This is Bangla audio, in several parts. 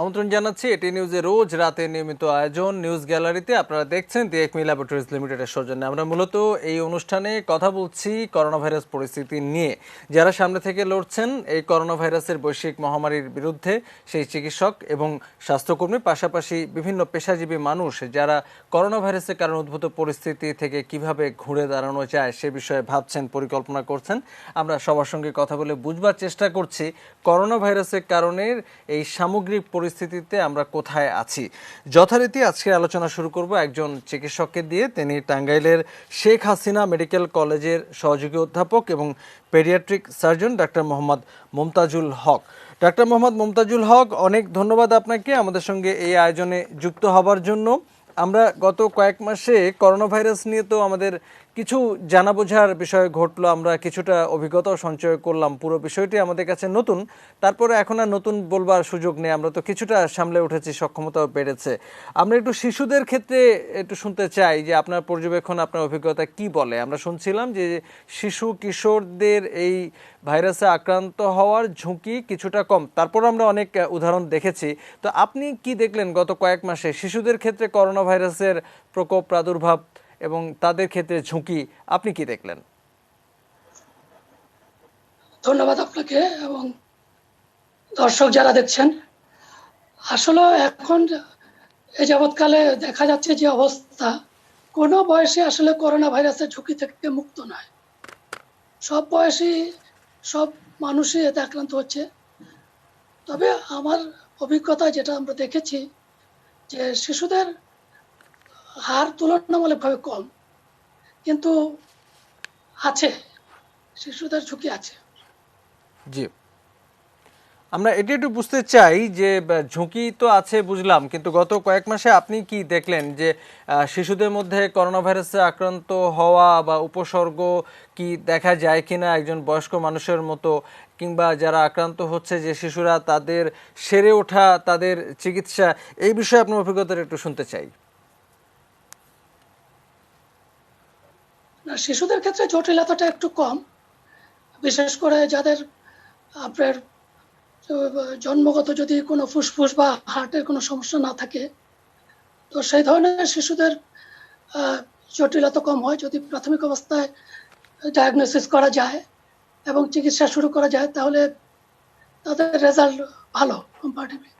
আমন্ত্রণ জানাচ্ছি এটি নিউজের রোজ রাতে নিয়মিত আয়োজন নিউজ গ্যালারিতে। আপনারা দেখছেন দি একমি ল্যাবরেটরিজ লিমিটেডের সৌজন্যে। আমরা মূলত এই অনুষ্ঠানে কথা বলছি করোনা ভাইরাস পরিস্থিতি নিয়ে। যারা সামনে থেকে লড়ছেন এই করোনা ভাইরাসের বৈশ্বিক মহামারীর বিরুদ্ধে, সেই চিকিৎসক এবং স্বাস্থ্যকর্মী, পাশাপাশি বিভিন্ন পেশাজীবী মানুষ যারা করোনা ভাইরাসের কারণে উদ্ভূত পরিস্থিতি থেকে কিভাবে ঘুরে দাঁড়ানো যায় সে বিষয়ে ভাবছেন, পরিকল্পনা করছেন। আমরা সবার সঙ্গে কথা বলে বুঝবার চেষ্টা করছি করোনা ভাইরাসের কারণে এই সামগ্রিক পরিস্থিতিতে আমরা কোথায় আছি। যথারীতি আজকে আলোচনা শুরু করব একজন চিকিৎসককে দিয়ে। তিনি টাঙ্গাইলের শেখ হাসিনা মেডিকেল কলেজের সহযোগী অধ্যাপক এবং pediatric surgeon doctor Mohammad Mumtazul Haque. Doctor Mohammad Mumtazul Haque, অনেক ধন্যবাদ আপনাকে আমাদের সঙ্গে এই আয়োজনে যুক্ত হবার জন্য। আমরা গত কয়েক মাসে করোনা ভাইরাস নিয়ে তো আমাদের কিছু জানা বোঝার বিষয় ঘটলো, আমরা কিছুটা অভিজ্ঞতাও সঞ্চয় করলাম। পুরো বিষয়টি আমাদের কাছে নতুন, তারপরে এখন আর নতুন বলবার সুযোগ নেই, আমরা তো কিছুটা সামলে উঠেছি, সক্ষমতাও বেড়েছে। আমরা একটু শিশুদের ক্ষেত্রে একটু শুনতে চাই যে আপনার পর্যবেক্ষণ, আপনার অভিজ্ঞতা কি বলে। আমরা শুনছিলাম যে শিশু কিশোরদের এই ভাইরাসে আক্রান্ত হওয়ার ঝুঁকি কিছুটা কম, তারপর আমরা অনেক উদাহরণ দেখেছি। তো আপনি কি দেখলেন গত কয়েক মাসে শিশুদের ক্ষেত্রে করোনা ভাইরাসের প্রকোপ, প্রাদুর্ভাব এবং তাদের ক্ষেত্রে ঝুঁকি, আপনি কি দেখলেন? ধন্যবাদ আপনাকে এবং দর্শক যারা দেখছেন। আসলে এখন এই যাবৎকালে দেখা যাচ্ছে যে অবস্থা, কোনো বয়সে আসলে করোনা ভাইরাসের ঝুঁকি থেকে মুক্ত নয়। সব বয়সী সব মানুষই এতে আক্রান্ত হচ্ছে। তবে আমার অভিজ্ঞতা যেটা আমরা দেখেছি যে শিশুদের হার তুলনামূলকভাবে কম, কিন্তু আছে, শিশুদের ঝুঁকি আছে। জি, আমরা এটি একটু বুঝতে চাই যে ঝুঁকি তো আছে বুঝলাম, কিন্তু গত কয়েক মাসে আপনি কি দেখলেন যে শিশুদের মধ্যে করোনা ভাইরাসে আক্রান্ত হওয়া বা উপসর্গ কি দেখা যায় কিনা একজন বয়স্ক মানুষের মতো, কিংবা যারা আক্রান্ত হচ্ছে যে শিশুরা, তাদের সেরে ওঠা, তাদের চিকিৎসা, এই বিষয়ে আপনার অভিজ্ঞতাটা একটু শুনতে চাই। শিশুদের ক্ষেত্রে জটিলতাটা একটু কম, বিশেষ করে যাদের আপনার জন্মগত যদি কোনো ফুসফুস বা হার্টের কোনো সমস্যা না থাকে, তো সেই ধরনের শিশুদের জটিলতা কম হয়। যদি প্রাথমিক অবস্থায় ডায়াগনোসিস করা যায় এবং চিকিৎসা শুরু করা যায়, তাহলে তাদের রেজাল্ট ভালো কম্পারেটিভলি।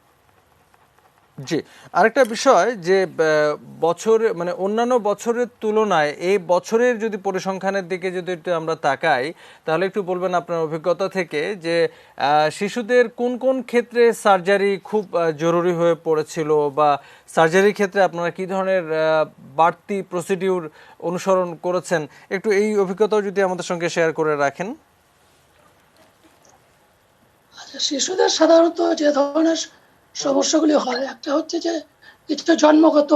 জি, আরেকটা বিষয় যে বছর মানে অন্যান্য বছরের তুলনায় এই বছরের যদি পরিসংখ্যানের দিকে যদি একটু আমরা তাকাই, তাহলে একটু বলবেন আপনার অভিজ্ঞতা থেকে যে শিশুদের কোন কোন ক্ষেত্রে সার্জারি খুব জরুরি হয়ে পড়েছিল, বা সার্জারির ক্ষেত্রে আপনারা কি ধরনের বাড়তি প্রসিডিউর অনুসরণ করেছেন, একটু এই অভিজ্ঞতাও যদি আমাদের সঙ্গে শেয়ার করে রাখেন। আচ্ছা, শিশুদের সাধারণত যে ধরনের সমস্যাগুলি হয়, একটা হচ্ছে যে কিছু জন্মগত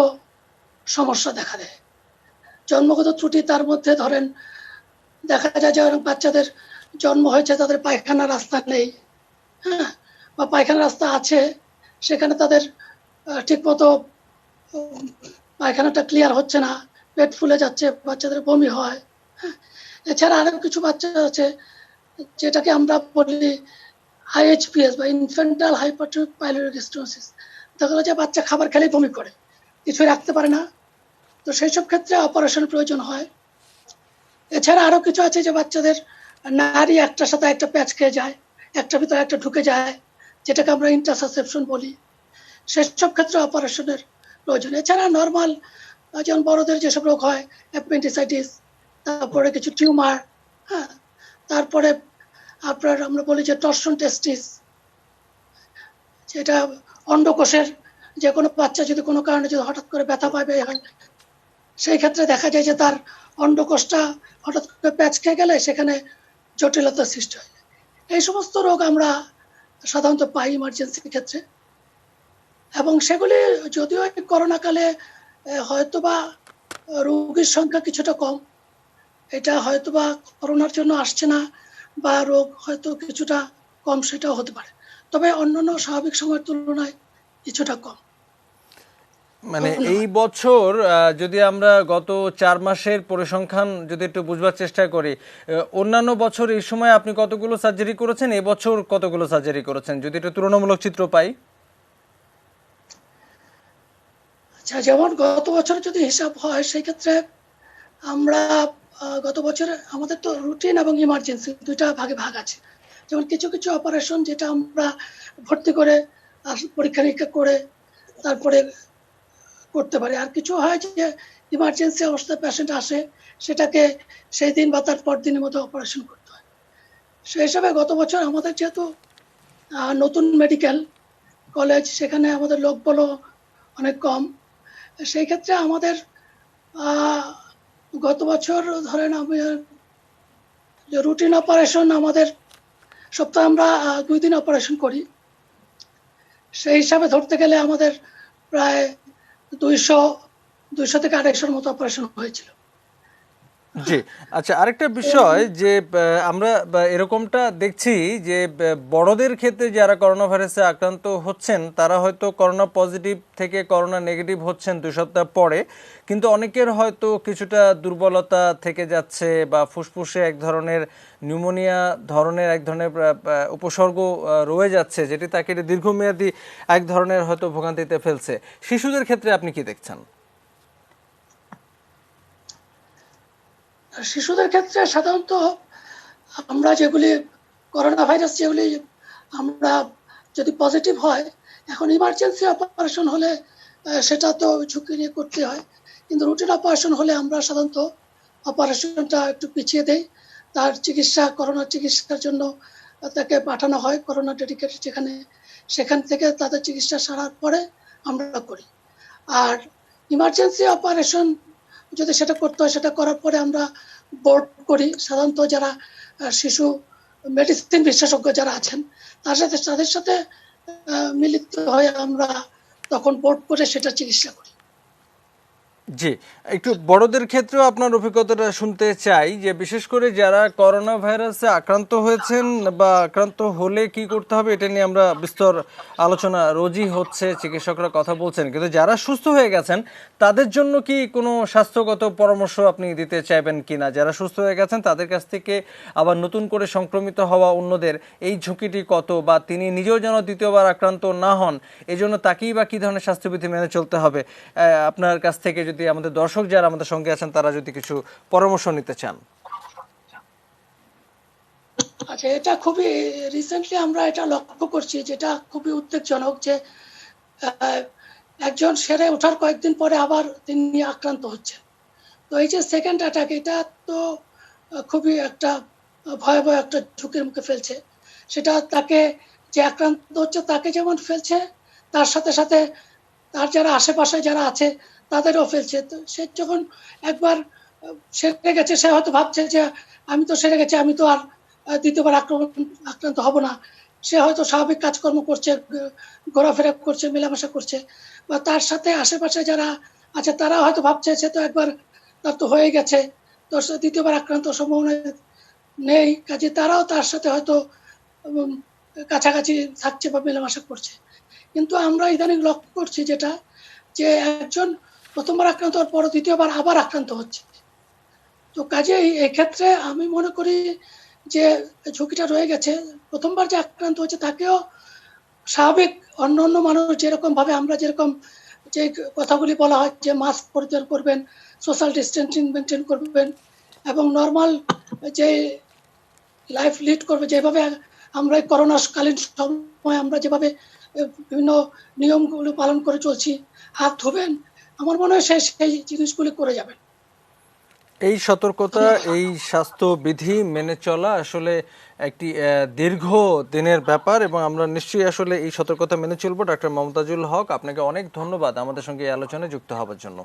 সমস্যা দেখা দেয়, জন্মগত ত্রুটি। তার মধ্যে ধরেন দেখা যায় যে অনেক বাচ্চাদের জন্ম হয়েছে, তাদের পায়খানা রাস্তা নেই, হ্যাঁ, বা পায়খানা রাস্তা আছে, সেখানে তাদের ঠিকমতো পায়খানাটা ক্লিয়ার হচ্ছে না, পেট ফুলে যাচ্ছে, বাচ্চাদের বমি হয়। হ্যাঁ, এছাড়া আরো কিছু বাচ্চা আছে যেটাকে আমরা বলি আইএইচপিএস বা ইনফ্যান্টাল হাইপারট্রফিক পাইলোরিক স্টেনোসিস। দেখা যায় যে বাচ্চা খাবার খেলেই বমি করে, কিছুই রাখতে পারে না। তো সেই সব ক্ষেত্রে অপারেশন প্রয়োজন হয়। এছাড়া আরো কিছু আছে যে বাচ্চাদের নারী একটার সাথে একটা প্যাচ খেয়ে যায়, একটা ভিতরে একটা ঢুকে যায়, যেটাকে আমরা ইন্টারসাসেপশন বলি। সেসব ক্ষেত্রে অপারেশনের প্রয়োজন। এছাড়া নর্মাল যেমন বড়দের যেসব রোগ হয়, অ্যাপেন্ডিসাইটিস, তারপরে কিছু টিউমার, হ্যাঁ, তারপরে আপনার আমরা বলি যে টর্সন টেস্টিস, যেটা অন্ডকোষের যে কোনো বাচ্চা যদি কোনো কারণে যদি হঠাৎ করে ব্যথা পায় হয়, সেই ক্ষেত্রে দেখা যায় যে তার অন্ডকোষটা হঠাৎ করে প্যাচ খেয়ে গেলে সেখানে জটিলতার সৃষ্টি হয়। এই সমস্ত রোগ আমরা সাধারণত পাই ইমার্জেন্সির ক্ষেত্রে, এবং সেগুলি যদিও করোনা কালে হয়তোবা রোগীর সংখ্যা কিছুটা কম, এটা হয়তোবা করোনার জন্য আসছে না বা রোগ হয়তো কিছুটা কম, সেটাও হতে পারে, তবে অন্যান্য স্বাভাবিক সময়ের তুলনায় কিছুটা কম। মানে এই বছর যদি আমরা গত 4 মাসের পরিসংখ্যান যদি একটু বুঝবার চেষ্টা করি, অন্যান্য বছর এই সময় আপনি কতগুলো সার্জারি করেছেন, এবছর কতগুলো সার্জারি করেছেন, যদি একটু তুলনামূলক চিত্র পাই। আচ্ছা, যেমন গত বছর যদি হিসাব হয় সেই ক্ষেত্রে আমরা গত বছর আমাদের তো রুটিন এবং ইমার্জেন্সি দুইটা ভাগে ভাগ আছে। যেমন কিছু কিছু অপারেশন যেটা আমরা ভর্তি করে আর পরীক্ষা নিরীক্ষা করে তারপরে করতে পারি, আর কিছু হয় যে ইমার্জেন্সি অবস্থায় পেশেন্ট আসে, সেটাকে সেই দিন বা তার পর দিনের মধ্যে অপারেশন করতে হয়। সেই হিসাবে গত বছর আমাদের যেহেতু নতুন মেডিকেল কলেজ, সেখানে আমাদের লোকবলও অনেক কম। সেই ক্ষেত্রে আমাদের গত বছর ধরেন আমি যে রুটিন অপারেশন আমাদের সপ্তাহে আমরা 2 দিন অপারেশন করি। সেই হিসাবে ধরতে গেলে আমাদের প্রায় 200 থেকে 250-র মতো অপারেশন হয়েছিল। জি, আচ্ছা, আরেকটা বিষয় যে আমরা এরকমটা দেখছি যে বড়দের ক্ষেত্রে যারা করোনা ভাইরাসে আক্রান্ত হচ্ছেন তারা হয়তো করোনা পজিটিভ থেকে করোনা নেগেটিভ হচ্ছেন 2 সপ্তাহ পরে, কিন্তু অনেকের হয়তো কিছুটা দুর্বলতা থেকে যাচ্ছে বা ফুসফুসে এক ধরনের নিউমোনিয়া ধরনের এক ধরনের উপসর্গ রয়ে যাচ্ছে, যেটি তাকে দীর্ঘমেয়াদী এক ধরনের হয়তো ভোগান্তিতে ফেলছে। শিশুদের ক্ষেত্রে আপনি কি দেখছেন? শিশুদের ক্ষেত্রে সাধারণত আমরা যেগুলি করোনা ভাইরাস যেগুলি আমরা যদি পজিটিভ হয়, এখন ইমার্জেন্সি অপারেশন হলে সেটা তো ঝুঁকি নিয়ে করতে হয়, কিন্তু রুটিন অপারেশন হলে আমরা সাধারণত অপারেশনটা একটু পিছিয়ে দেই। তার চিকিৎসা, করোনার চিকিৎসার জন্য তাকে পাঠানো হয় করোনা ডেডিকেটেড যেখানে, সেখান থেকে তাদের চিকিৎসা সারার পরে আমরা করি। আর ইমার্জেন্সি অপারেশন যদি সেটা করতে হয়, সেটা করার পরে আমরা বোর্ড করি। সাধারণত যারা শিশু মেডিসিন বিশেষজ্ঞ যারা আছেন তাদের সাথে মিলিত হয়ে আমরা তখন বোর্ড করে সেটা চিকিৎসা করি। জি, একটু বড়দের ক্ষেত্রেও আপনার অভিজ্ঞতাটা শুনতে চাই, যে বিশেষ করে যারা করোনা ভাইরাসে আক্রান্ত হয়েছেন বা আক্রান্ত হলে কি করতে হবে এটা নিয়ে আমরা বিস্তর আলোচনা রোজই হচ্ছে, চিকিৎসকরা কথা বলছেন, কিন্তু যারা সুস্থ হয়ে গেছেন তাদের জন্য কি কোনো স্বাস্থ্যগত পরামর্শ আপনি দিতে চাইবেন কিনা? যারা সুস্থ হয়ে গেছেন তাদের কাছ থেকে আবার নতুন করে সংক্রমিত হওয়া অন্যদের এই ঝুঁকিটি কত, বা তিনি নিজেও যেন দ্বিতীয়বার আক্রান্ত না হন এজন্য তাকেই বা কি ধরনের স্বাস্থ্যবিধি মেনে চলতে হবে? আপনার কাছ থেকে যদি আমাদের দর্শক যারা আমাদের সঙ্গে আছেন তারা যদি কিছু পরামর্শ নিতে চান। আচ্ছা, এটা খুবই রিসেন্টলি আমরা এটা লক্ষ্য করছি, যেটা খুবই উদ্বেগজনক যে একজন সেরে ওঠার কয়েকদিন পরে আবার তিনি আক্রান্ত হচ্ছেন। তো এই যে সেকেন্ড অ্যাটাক, এটা তো খুবই একটা ভয়াবহ একটা ঝুঁকির মুখে ফেলছে। সেটা তাকে, যে আক্রান্ত হচ্ছে তাকে যেমন ফেলছে, তার সাথে সাথে তার যারা আশেপাশে যারা আছে তাদেরও ফেলছে। তো সে যখন একবার সেরে গেছে, সে হয়তো ভাবছে যে আমি তো সেরে গেছি, আমি তো আর দ্বিতীয়বার আক্রান্ত হব না। সে হয়তো স্বাভাবিক কাজকর্ম করছে, ঘোরাফেরা করছে, মেলামেশা করছে, বা তার সাথে আশেপাশে যারা আছে তারা হয়তো ভাবছে সে তো একবার তার তো হয়ে গেছে, তো দ্বিতীয়বার আক্রান্ত সম্ভাবনা নেই, কাজে তারাও তার সাথে হয়তো কাছাকাছি থাকছে বা মেলামেশা করছে। কিন্তু আমরা ইদানিং লক্ষ্য করছি যেটা, যে একজন প্রথমবার আক্রান্ত হওয়ার পর দ্বিতীয়বার আবার আক্রান্ত হচ্ছে। তো কাজেই এক্ষেত্রে আমি মনে করি যে ঝুঁকিটা রয়ে গেছে। প্রথমবার যে আক্রান্ত হচ্ছে তাকেও স্বাভাবিক অন্য অন্য মানুষ যেরকম ভাবে আমরা যেরকম যে কথাগুলি বলা হয় যে মাস্ক পরিধান করবেন, সোশ্যাল ডিস্টেন্সিং মেনটেন করবেন, এবং নর্মাল যে লাইফ লিড করবে, যেভাবে আমরা করোনা কালীন সময় আমরা যেভাবে বিভিন্ন নিয়মগুলো পালন করে চলছি, হাত ধোবেন, আমার মনে হয় সেই জিনিসগুলি করে যাবেন। এই সতর্কতা, এই স্বাস্থ্যবিধি মেনে চলা আসলে একটি দীর্ঘ দিনের ব্যাপার এবং আমরা নিশ্চয়ই আসলে এই সতর্কতা মেনে চলবো। ডক্টর মমতাজুল হক, আপনাকে অনেক ধন্যবাদ আমাদের সঙ্গে এই আলোচনায় যুক্ত হওয়ার জন্য।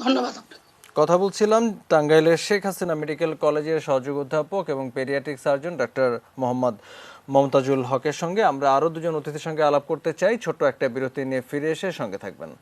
ধন্যবাদ আপনাকে। কথা বলছিলাম টাঙ্গাইলের শেখ হাসিনা মেডিকেল কলেজের সহযোগী অধ্যাপক এবং pediatric surgeon doctor Mohammad Momtazul হকের সঙ্গে। আমরা আরো দুজন অতিথির সঙ্গে আলাপ করতে চাই, ছোট্ট একটা বিরতি নিয়ে ফিরে এসে সঙ্গে থাকবেন।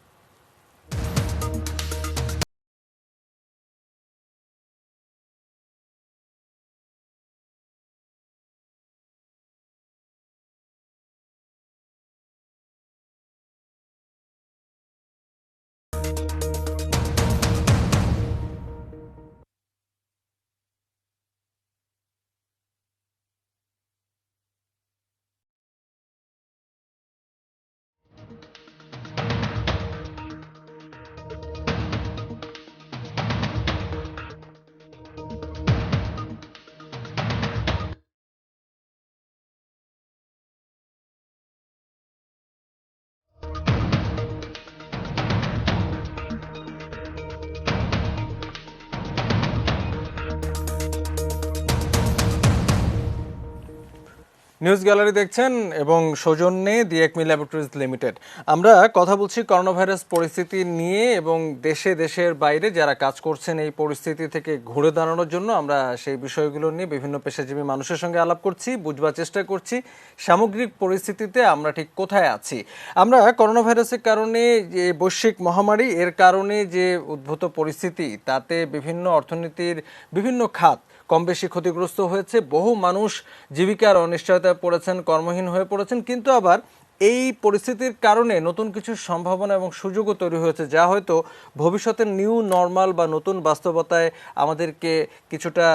নিউজ গ্যালারি দেখছেন এবং সৌজন্যে দি একমি ল্যাবরেটরিজ লিমিটেড। আমরা কথা বলছি করোনা ভাইরাস পরিস্থিতি নিয়ে এবং দেশে দেশের বাইরে যারা কাজ করছেন এই পরিস্থিতি থেকে ঘুরে দাঁড়ানোর জন্য আমরা সেই বিষয়গুলো নিয়ে বিভিন্ন পেশাজীবী মানুষের সঙ্গে আলাপ করছি, বুঝবার চেষ্টা করছি সামগ্রিক পরিস্থিতিতে আমরা ঠিক কোথায় আছি। আমরা করোনা ভাইরাসের কারণে যে বৈশ্বিক মহামারী এর কারণে যে উদ্ভূত পরিস্থিতি তাতে বিভিন্ন অর্থনীতির বিভিন্ন খাত কম বেশি ক্ষতিগ্রস্ত হয়েছে। বহু মানুষ জীবিকার অনিশ্চয়তায় পড়েছেন, কর্মহীন হয়ে পড়েছেন, কিন্তু আবার এই পরিস্থিতির কারণে নতুন কিছু সম্ভাবনা এবং সুযোগও তৈরি হয়েছে যা হয়তো ভবিষ্যতের নিউ নর্মাল বা নতুন বাস্তবতায় আমাদেরকে কিছুটা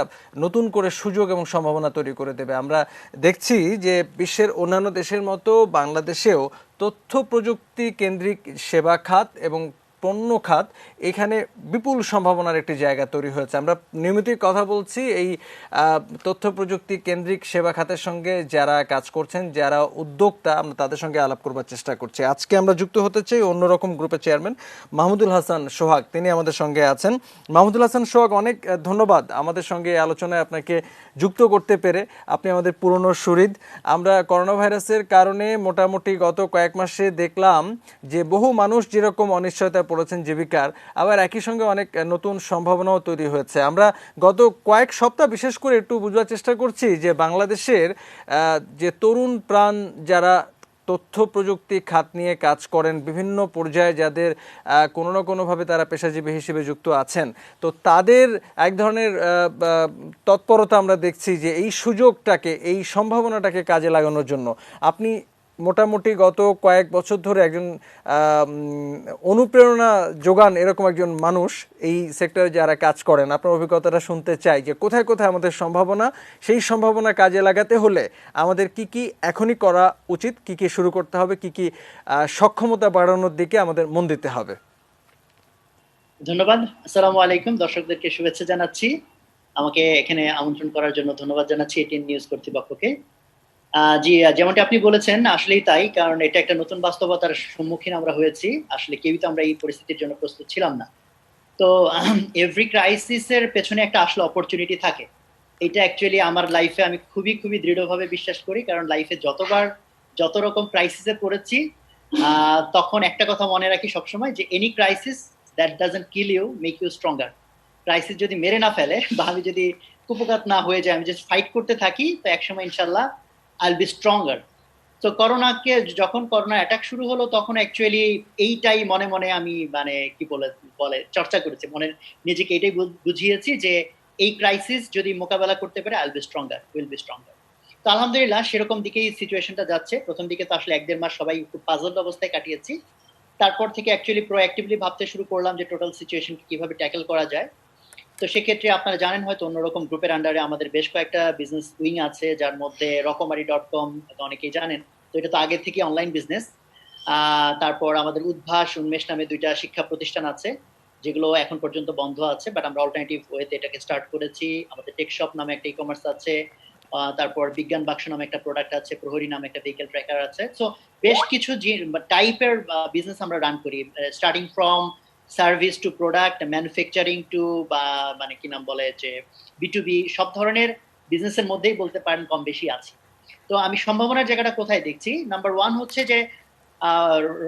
নতুন করে সুযোগ এবং সম্ভাবনা তৈরি করে দেবে। আমরা দেখছি যে বিশ্বের অন্যান্য দেশের মতো বাংলাদেশেও তথ্য প্রযুক্তি কেন্দ্রিক সেবা খাত এবং পণ্য খাত এখানে বিপুল সম্ভাবনার একটি জায়গা তৈরি হয়েছে। আমরা নিয়মিতই কথা বলছি এই তথ্য প্রযুক্তি কেন্দ্রিক সেবা খাতের সঙ্গে যারা কাজ করছেন, যারা উদ্যোক্তা, আমরা তাদের সঙ্গে আলাপ করবার চেষ্টা করছি। আজকে আমরা যুক্ত হতে চাই অন্যরকম গ্রুপের চেয়ারম্যান মাহমুদুল হাসান সোহাগ, তিনি আমাদের সঙ্গে আছেন। মাহমুদুল হাসান সোহাগ, অনেক ধন্যবাদ আমাদের সঙ্গে এই আলোচনায় আপনাকে যুক্ত করতে পেরে। আপনি আমাদের পুরনো সুহৃদ। আমরা করোনা ভাইরাসের কারণে মোটামুটি গত কয়েক মাসে দেখলাম যে বহু মানুষ যেরকম অনিশ্চয়তা পড়েছেন জীবিকার, আবার একই সঙ্গে অনেক নতুন সম্ভাবনাও তৈরি হয়েছে। আমরা গত কয়েক সপ্তাহ বিশেষ করে একটু বুঝবার চেষ্টা করছি যে বাংলাদেশের যে তরুণ প্রাণ যারা তথ্য প্রযুক্তি খাত নিয়ে কাজ করেন, বিভিন্ন পর্যায়ে যাদের কোনো না কোনোভাবে তারা পেশাজীবী হিসেবে যুক্ত আছেন, তো তাদের এক ধরনের তৎপরতা আমরা দেখছি যে এই সুযোগটাকে, এই সম্ভাবনাটাকে কাজে লাগানোর জন্য। আপনি মোটামুটি গত কয়েক বছর ধরে একজন অনুপ্রেরণা যোগান এরকম একজন মানুষ এই সেক্টরে যারা কাজ করেন। আপনার অভিজ্ঞতাটা শুনতে চাই যে কোথায় কোথায় আমাদের সম্ভাবনা, সেই সম্ভাবনা কাজে লাগাতে হলে আমাদের কি কি এখনই করা উচিত, কি কি শুরু করতে হবে, কি কি সক্ষমতা বাড়ানোর দিকে আমাদের মন দিতে হবে। ধন্যবাদ। আসসালামু আলাইকুম, দর্শকদেরকে শুভেচ্ছা জানাচ্ছি। আমাকে এখানে আমন্ত্রণ করার জন্য ধন্যবাদ জানাচ্ছি এটিএন নিউজ কর্তৃপক্ষকে। জি, যেমনটি আপনি বলেছেন আসলেই তাই, কারণ এটা একটা নতুন বাস্তবতার সম্মুখীন আমরা হয়েছি। আসলে কেউই তো আমরা এই পরিস্থিতির জন্য প্রস্তুত ছিলাম না। তো এভরি ক্রাইসিসের পেছনে একটা আসলে অপরচুনিটি থাকে। এটা অ্যাকচুয়ালি আমার লাইফে আমি খুবই খুবই দৃঢ়ভাবে বিশ্বাস করি, কারণ লাইফে যত রকম ক্রাইসিসে পড়েছি তখন একটা কথা মনে রাখি সবসময় যে any crisis that doesn't kill you make you stronger. Crisis যদি মেরে না ফেলে বা আমি যদি কুপঘাত না হয়ে যায়, আমি জাস্ট ফাইট করতে থাকি, তো একসময় ইনশাল্লাহ আইল বি স্ট্রঙ্গার। তো যখন করোনা অ্যাটাক শুরু হলো তখন অ্যাকচুয়ালি এইটাই মনে মনে আমি মানে কি বলে চর্চা করেছি, মনে নিজেকে এটাই বুঝিয়েছি যে এই ক্রাইসিস যদি মোকাবেলা করতে পারে আইল B stronger, will be stronger. তো আলহামদুলিল্লাহ সেরকম দিকেই সিচুয়েশনটা যাচ্ছে। প্রথম দিকে তো আসলে 1-1.5 মাস সবাই খুব পাজলড অবস্থায় কাটিয়েছি। তারপর থেকে অ্যাকচুয়ালি প্রোঅ্যাক্টিভলি ভাবতে শুরু করলাম যে টোটাল সিচুয়েশনকে কিভাবে ট্যাকেল করা যায়। তো সেক্ষেত্রে আপনারা জানেন হয়তো অন্যরকম গ্রুপের আন্ডারে আমাদের বেশ কয়েকটা বিজনেস উইং আছে, যার মধ্যে রকমারি.com অনেকেই জানেন। তো এটা তো আগে থেকে অনলাইন বিজনেস। তারপর আমাদের উদ্ভাস, উন্মেষ নামে 2টা শিক্ষা প্রতিষ্ঠান আছে, যেগুলো এখন পর্যন্ত বন্ধ আছে, বাট আমরা অল্টারনেটিভ ওয়েতে এটাকে স্টার্ট করেছি। আমাদের টেকশপ নামে একটা ই-কমার্স আছে, তারপর বিজ্ঞান বাক্স নামে একটা প্রোডাক্ট আছে, প্রহরী নামে একটা ভেহিকেল ট্র্যাকার আছে। সো বেশ কিছু টাইপের বিজনেস আমরা রান করি, starting from service to product, manufacturing to বা মানে কি নাম বলে যে B2B, সব ধরনের বিজনেসের মধ্যেই বলতে পারেন কম বেশি আছে। তো আমি সম্ভাবনার জায়গাটা কোথায় দেখছি, নাম্বার 1 হচ্ছে যে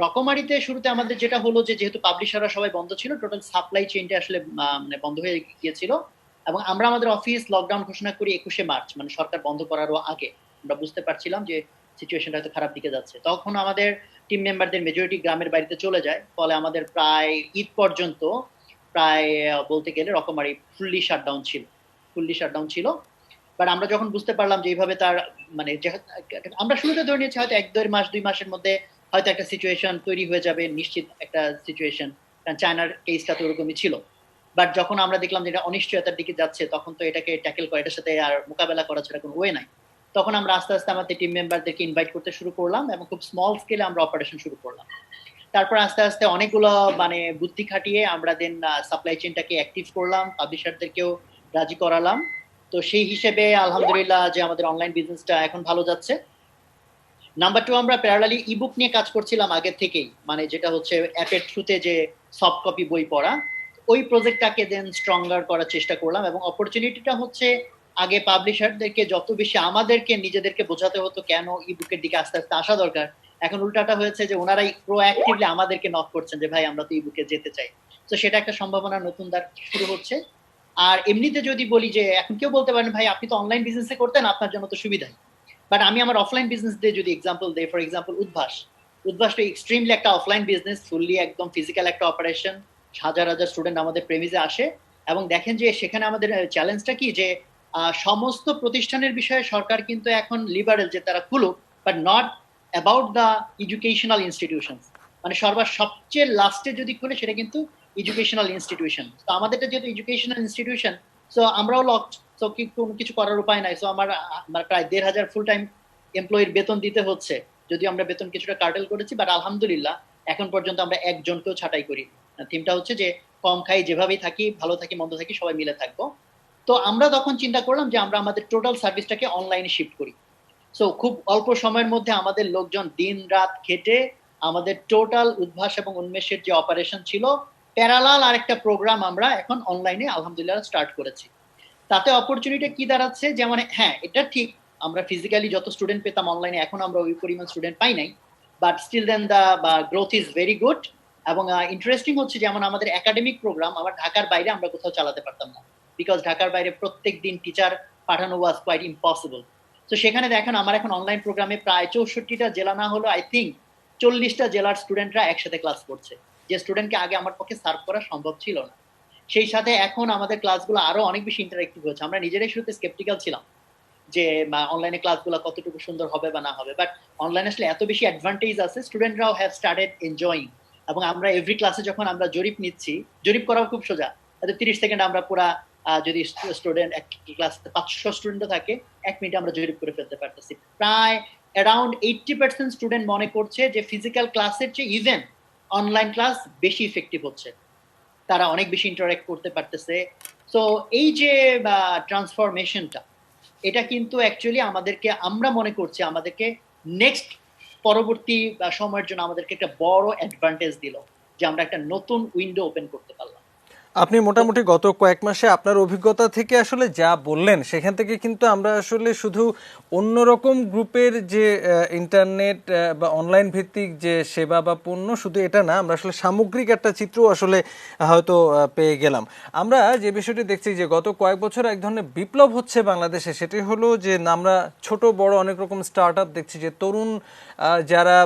রকমারিতে শুরুতে আমাদের যেটা হলো যে যেহেতু পাবলিশাররা সবাই বন্ধ ছিল, টোটাল সাপ্লাই চেইনটা আসলে মানে বন্ধ হয়ে গিয়েছিল, এবং আমরা আমাদের অফিস লকডাউন ঘোষণা করি 21শে মার্চ, মানে সরকার বন্ধ করারও আগে। আমরা বুঝতে পারছিলাম যে সিচুয়েশনটা হয়তো খারাপ দিকে যাচ্ছে। তখন আমাদের টিম মেম্বারদের মেজরিটি গ্রামের বাড়িতে চলে যায়, ফলে আমাদের প্রায় ঈদ পর্যন্ত প্রায় বলতে গেলে রকমারি ফুললি শাটডাউন ছিল। বাট আমরা যখন বুঝতে পারলাম যে এইভাবে তার মানে আমরা শুরুতে ধরে নিয়েছি হয়তো 1-2 মাসের মধ্যে হয়তো একটা সিচুয়েশন তৈরি হয়ে যাবে, নিশ্চিত একটা সিচুয়েশন, কারণ চায়নার কেসটা তো ওরকমই ছিল। বাট যখন আমরা দেখলাম যে এটা অনিশ্চয়তার দিকে যাচ্ছে, তখন তো এটাকে ট্যাকেল করা, এটার সাথে আর মোকাবেলা করা ছাড়া কোনো ওয়ে নাই। তখন আমরা আস্তে আস্তে আমাদের টিম মেম্বারদেরকে ইনভাইট করতে শুরু করলাম এবং খুব স্মল স্কেলে আমরা অপারেশন শুরু করলাম। তারপর আস্তে আস্তে অনেকগুলো মানে বুদ্ধি খাটিয়ে আমরা দেন সাপ্লাই চেইনটাকে অ্যাক্টিভ করলাম, পাবলিশারদেরকেও রাজি করালাম। তো সেই হিসেবে আলহামদুলিল্লাহ যে আমাদের অনলাইন বিজনেসটা এখন ভালো যাচ্ছে। নাম্বার 2, আমরা প্যারালালি ইবুক নিয়ে কাজ করছিলাম আগে থেকেই, মানে যেটা হচ্ছে অ্যাপের থ্রুতে যে সফট কপি বই পড়া, ওই প্রজেক্টটাকে দেন স্ট্রঙ্গার করার চেষ্টা করলাম। এবং অপরচুনিটিটা হচ্ছে আগে পাবলিশারদেরকে যত বেশি আমাদেরকে নিজেদেরকে বোঝাতে হতো কেন ইবুকের দিকে আস্তে আস্তে আসা দরকার, এখন উল্টাটা হয়েছে যে ওনারাই প্রোঅ্যাক্টিভলি আমাদেরকে নক করছেন যে ভাই আমরা তো ইবুকে যেতে চাই। তো সেটা একটা সম্ভাবনা নতুন দ্বার শুরু হচ্ছে। আর এমনিতে যদি বলি যে এখন কেউ বলতে পারেন ভাই আপনি তো অনলাইন বিজনেসে করতেন, আপনার জন্য তো সুবিধাই। বাট আমি আমার অফলাইন বিজনেস দিয়ে যদি এক্সাম্পল দেই, ফর এক্সাম্পল উদ্ভাসটা এক্সট্রিমলি একটা অফলাইন বিজনেস, ফুললি একদম ফিজিক্যাল একটা অপারেশন। হাজার হাজার স্টুডেন্ট আমাদের প্রেমিজে আসে এবং দেখেন যে সেখানে আমাদের চ্যালেঞ্জটা কি যে সমস্ত প্রতিষ্ঠানের বিষয়ে সরকার কিন্তু এখন লিবারেল যে তারা খুলুক, but not about the educational institutions. মানে সবচেয়ে লাস্টে যদি খুলে সেটা কিন্তু এডুকেশনাল ইনস্টিটিউশন। তো আমাদেরটা যেহেতু এডুকেশনাল ইনস্টিটিউশন, সো আমরাও লকড, সো কোনো কিছু করার উপায় নাই। সো আমার প্রায় ১,৫০০ ফুল টাইম এমপ্লয়ির বেতন দিতে হচ্ছে, যদিও আমরা বেতন কিছুটা কার্টেল করেছি, বাট আলহামদুলিল্লাহ এখন পর্যন্ত আমরা একজনকেও ছাঁটাই করি। থিমটা হচ্ছে যে কম খাই, যেভাবেই থাকি, ভালো থাকি মন্দ থাকি, সবাই মিলে থাকবো। তো আমরা তখন চিন্তা করলাম যে আমরা আমাদের টোটাল সার্ভিসটাকে অনলাইনে শিফট করি। সো খুব অল্প সময়ের মধ্যে আমাদের লোকজন দিন রাত খেটে আমাদের টোটাল উদ্ভাস এবং উন্মেষের যে অপারেশন ছিল, প্যারালাল আরেকটা প্রোগ্রাম আমরা এখন অনলাইনে আলহামদুলিল্লাহ স্টার্ট করেছি। তাতে অপরচুনিটি কি দাঁড়াচ্ছে, যেমন হ্যাঁ এটা ঠিক আমরা ফিজিক্যালি যত স্টুডেন্ট পেতাম অনলাইনে এখন আমরা ওই পরিমাণ স্টুডেন্ট পাই নাই, but still then the growth is very good. এবং ইন্টারেস্টিং হচ্ছে যেমন আমাদের একাডেমিক প্রোগ্রাম আমার ঢাকার বাইরে আমরা কোথাও চালাতে পারতাম না, বিকজ ঢাকার বাইরে প্রত্যেক দিন টিচার পাঠানো ওয়াজ কোয়াইট ইম্পসিবল। তো সেখানে দেখেন আমার এখন অনলাইন প্রোগ্রামে প্রায় 64টা জেলা না হলো আই থিঙ্ক 40টা জেলার স্টুডেন্টরা একসাথে ক্লাস করছে, যে স্টুডেন্টকে আগে আমার পক্ষে সার্ভ করা সম্ভব ছিল না। সেই সাথে এখন আমাদের ক্লাসগুলো আরো অনেক বেশি ইন্টারেক্টিভ হচ্ছে। আমরা নিজেরাই শুরুতে স্কেপটিক্যাল ছিলাম যে অনলাইনে ক্লাসগুলো কতটুকু সুন্দর হবে বা না হবে, বাট অনলাইনে আসলে এত বেশি অ্যাডভান্টেজ আছে, স্টুডেন্টরাও হ্যাভ স্টার্টেড এনজয়িং। এবং আমরা এভরি ক্লাসে যখন আমরা জরিপ নিচ্ছি, জরিপ করাও খুব সোজা, 30 সেকেন্ড আমরা পুরা যদি স্টুডেন্ট এক ক্লাসে 500 স্টুডেন্টও থাকে 1 মিনিটে আমরা জরিপ করে ফেলতে পারতেছি। প্রায় অ্যারাউন্ড 80% স্টুডেন্ট মনে করছে যে ফিজিক্যাল ক্লাসের চেয়ে ইভেন অনলাইন ক্লাস বেশি ইফেক্টিভ হচ্ছে, তারা অনেক বেশি ইন্টারেক্ট করতে পারতেছে। সো এই যে ট্রান্সফরমেশনটা, এটা কিন্তু অ্যাকচুয়ালি আমাদেরকে, আমরা মনে করছি আমাদেরকে নেক্সট পরবর্তী সময়ের জন্য আমাদেরকে একটা বড় অ্যাডভান্টেজ দিল, যে আমরা একটা নতুন উইন্ডো ওপেন করতে পারলাম। আপনি মোটামুটি গত কয়েক মাসে আপনার অভিজ্ঞতা থেকে আসলে যা বললেন সেখান থেকে কিন্তু আমরা আসলে শুধু অন্যরকম গ্রুপের যে ইন্টারনেট বা অনলাইন ভিত্তিক যে সেবা বা পণ্য, শুধু এটা না, আমরা আসলে সামগ্রিক একটা চিত্র আসলে হয়তো পেয়ে গেলাম। আমরা যে বিষয়টি দেখছি যে গত কয়েক বছর এক ধরনের বিপ্লব হচ্ছে বাংলাদেশে, সেটি হলো যে আমরা ছোট বড় অনেক রকম স্টার্ট আপ দেখছি, যে তরুণ যারা